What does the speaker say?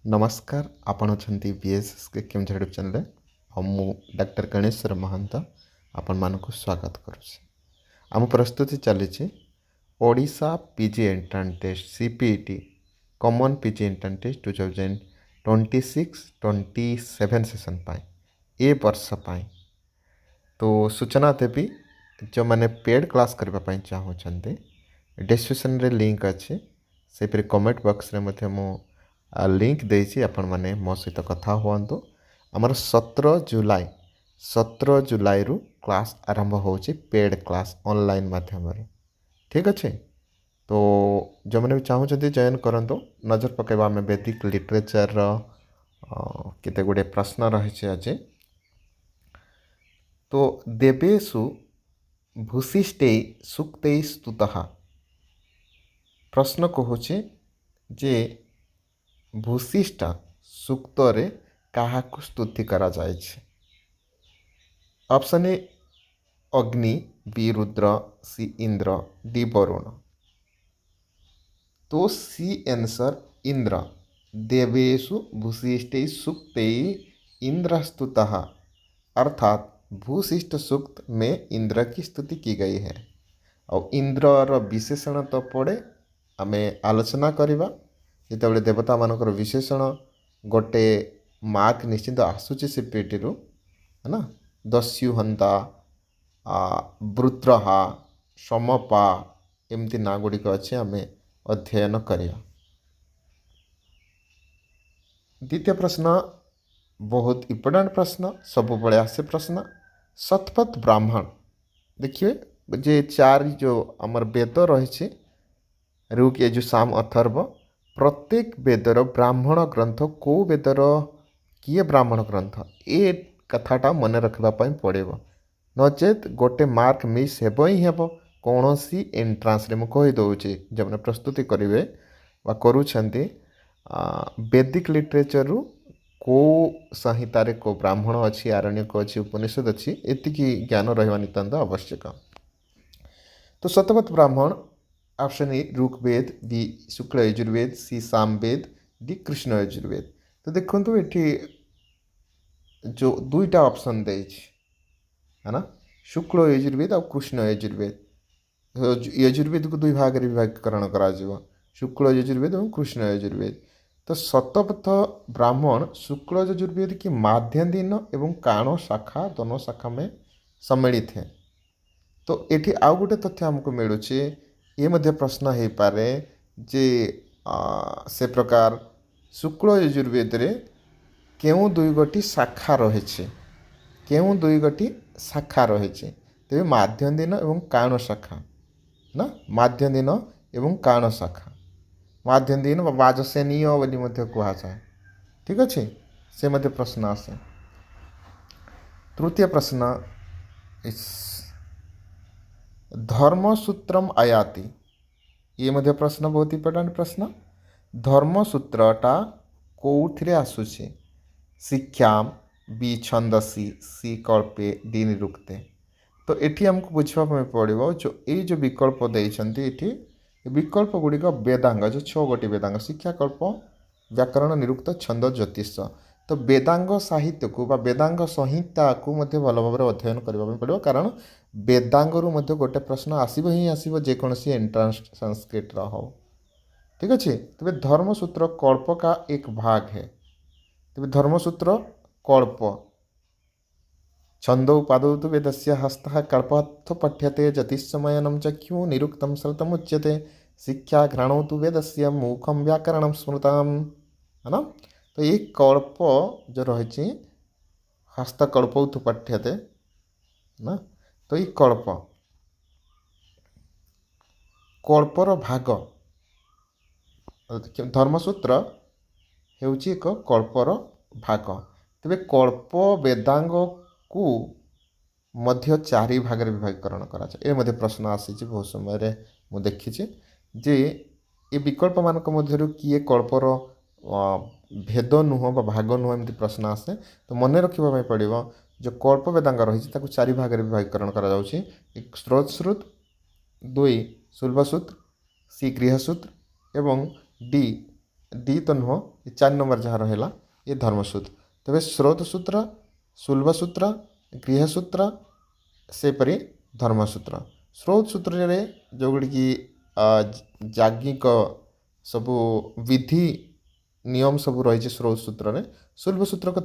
नमस्कार आपण अछंती बीएस के केमझर यूट्यूब चैनल मु डॉक्टर गणेश्वर महंत आपण मानक स्वागत करुच्ची। आम प्रस्तुति चली Odisha PG entrance test CPET common PG entrance test 2026-27 session पाई ए वर्ष पाई। तो सूचना देवी जो मैंने पेड क्लास करने चाहते डिस्क्रिप्शन रे लिंक अच्छे से फिर कमेंट बॉक्स रे मध्य मु लिंक देछि आपण माने मो सहित कथा हुअंतु। आमर 17 जुलाई रु क्लास आरंभ होछि पेड क्लास ऑनलाइन माध्यम रे। ठीक अच्छे। तो जो मैंने भी चाहूँगी जॉइन करंतु। नजर पकेबा आम वैदिक लिटरेचर केते गुड़े प्रश्न रही आज। तो देवेशु भूशिष्टे सूक्ते स्तुतः प्रश्न कहूँ जे भूशिष्ट सूक्त रे काहाकु स्तुति करा जायछि। ऑप्शन ए अग्नि, बी रुद्र, सी इंद्र, डी वरुण। तो सी आंसर इंद्र। देवेशु भूशिष्टे सूक्ते इंद्र स्तुतः अर्थात भूशिष्ट सूक्त में इंद्र की स्तुति की गई है। और इंद्र विशेषण तो पड़े आम आलोचना करवा जिते देवता मानकर विशेषण गोटे मार्क निश्चिंत आसूची से पीटी रू है ना। दस्युहंता, वृत्रहा, समपा एमती ना गुड़िक अच्छे आम अध्ययन करिया। द्वितीय प्रश्न बहुत इम्पोर्टेंट प्रश्न, सब बड़े आसे प्रश्न। शतपथ ब्राह्मण देखिए जे चार जो आमर वेद रही ऋग, यजु, साम, अथर्व, प्रत्येक वेदर ब्राह्मण ग्रंथ को वेदर किए ब्राह्मण ग्रंथ ए कथाटा मन रखापी पड़ेब। नचेत गोटे मार्क मिस हेब ही हेब कौन सी एंट्रांस रे मुझे जो मैंने प्रस्तुति करेंगे करुँच वैदिक लिटरेचर रु को संहितार को ब्राह्मण अच्छी, आरण्यक अच्छी, उपनिषद अच्छी, एतिकी ज्ञान रहा नितांत आवश्यक। तो Shatapatha Brahmana option A Rigveda, B Shukla Yajurveda, C Samaveda, D Krishna Yajurveda. तो देखो ये जो दुईटा ऑप्शन दे है ना, शुक्ल यजुर्वेद और कृष्ण यजुर्वेद। यजुर्वेद को दुई भाग में विभागीकरण करा शुक्ल यजुर्वेद और कृष्ण यजुर्वेद। तो शतपथ ब्राह्मण शुक्ल यजुर्वेद की माध्यान्ह एवं काण शाखा दोनों शाखा में सम्मिलित है। तो ये आउ गोटे तथ्य हमको मिलूँ ये मध्य प्रश्न हो पारे जे से प्रकार शुक्ल यजुर्वेद रे केउ दुई गोटी शाखा रही, केउ दुई गोटी शाखा रही। तेज माध्यान्ह एवं काण शाखा ना, माध्यान्ह एवं काण शाखा, माध्यान्ह वाजसेनीय बोली मध्य कहुए। ठीक अच्छे, से मध्य प्रश्न आसे। तृतीय प्रश्न धर्मसूत्रम आयाति, ये मध्य प्रश्न बहुत इंपोर्टेंट प्रश्न। धर्मसूत्रटा कौथिरे आसुचे? शिक्षाम, बी छंदसी, सी कल्पे, डी निरुक्ते। तो ये हमको बुझा पड़ो जो ये जो विकल्प देती विकल्प गुड़िक वेदांग जो 6 गोटी वेदांग शिक्षा, कल्प, व्याकरण, निरुक्त, छंद, ज्योतिष। तो वेदांग साहित्य को बा वेदांग संहिता को मध्य भल भाव अध्ययन करने पड़ो, कारण वेदांगरु मध्य गोटे प्रश्न आसब ही आसब जेकोसी एंट्रांस संस्कृत हो। ठीक अच्छे। तेरे धर्मसूत्र कल्प का एक भाग है। तेरे धर्मसूत्र कल्प छंदौ पादौ तो वेदस्य हस्तः कल्पत्थ पठ्यते ज्योतिषमयनं चक्षु निरुक्तं श्रुतम् उच्यते शिक्षा घ्राणौ तो वेदस्य मुखम व्याकरणं स्मृतम्, है ना। तो ये कल्प जो रही हस्तकल्पौ तो पठ्यते ना। तो ये कल्पर भाग धर्मसूत्र हेउची एक कल्पर भाग। तेरे कल्प वेदांग को मध्य 4 भाग में विभागीकरण करा मध्य प्रश्न आसी बहुत समय मुझे देखी जे ये विकल्प मानक मध्य किए कल्पर भेद नुह भाग नुह एमती प्रश्न आसे। तो मन रखा पड़ो जो कल्प वेदांग रही 4 भाग में विभागीकरण करा एक स्रोतसूत्र, 2 शुल्बसूत्र, सी गृहसूत्र एवं डी तो नुह ଚାରି ନମ୍ବର ଯାହା ରହିଲା ଏ ଧର୍ମସୂତ୍ର। ତେବେ ସ୍ରୋତସୂତ୍ର, ଶୁଲ୍ବସୂତ୍ର, ଗୃହସୂତ୍ର, ସେପରି ଧର୍ମସୂତ୍ର। ସ୍ରୋତସୂତ୍ରରେ ଯେଉଁଗୁଡ଼ିକି ଯାଜ୍ଞିକ ସବୁ ବିଧି ନିୟମ ସବୁ ରହିଛି ସ୍ରୋତସୂତ୍ରରେ। ଶୁଲ୍ବସୂତ୍ର କଥା